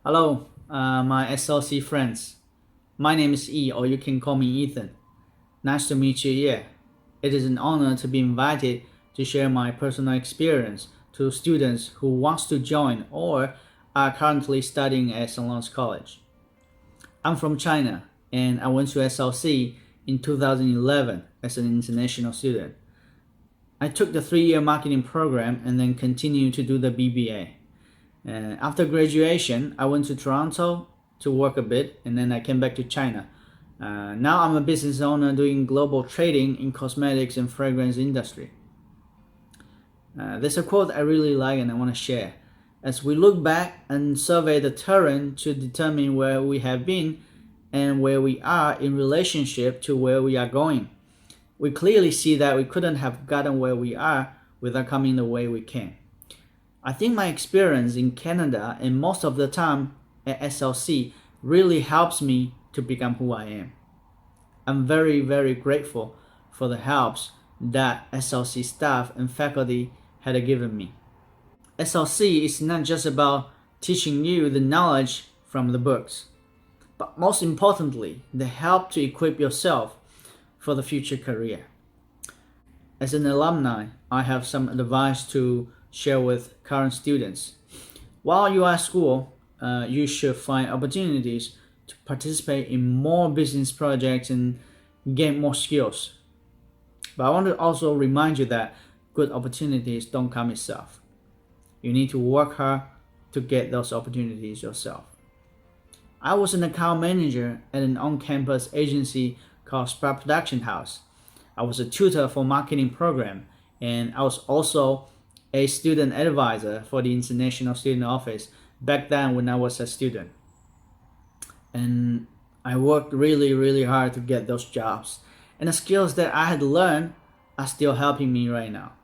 Hello, my SLC friends. My name is E, or you can call me Ethan. Nice to meet you here. It is an honor to be invited to share my personal experience to students who wants to join or are currently studying at St. Lawrence College. I'm from China, and I went to SLC in 2011 as an international student. I took the 3-year marketing program and then continued to do the BBA. After graduation, I went to Toronto to work a bit, and then I came back to China. Now I'm a business owner doing global trading in cosmetics and fragrance industry. There's a quote I really like and I want to share. As we look back and survey the terrain to determine where we have been and where we are in relationship to where we are going, we clearly see that we couldn't have gotten where we are without coming the way we came. I think my experience in Canada and most of the time at SLC really helps me to become who I am. I'm very, very grateful for the helps that SLC staff and faculty had given me. SLC is not just about teaching you the knowledge from the books, but most importantly, the help to equip yourself for the future career. As an alumni, I have some advice to share with current students. While you are at school, you should find opportunities to participate in more business projects and gain more skills. But I want to also remind you that good opportunities don't come itself. You need to work hard to get those opportunities yourself. I was an account manager at an on-campus agency called Sprout Production House. I was a tutor for marketing program, and I was also a student advisor for the International Student Office back then when I was a student. And I worked really, really hard to get those jobs. And the skills that I had learned are still helping me right now.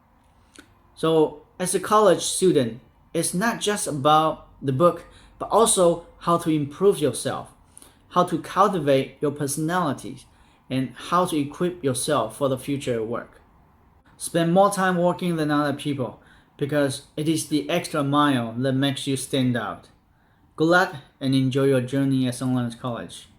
So as a college student, it's not just about the book, but also how to improve yourself, how to cultivate your personality, and how to equip yourself for the future work. Spend more time working than other people because it is the extra mile that makes you stand out. Good luck and enjoy your journey at St. Lawrence College.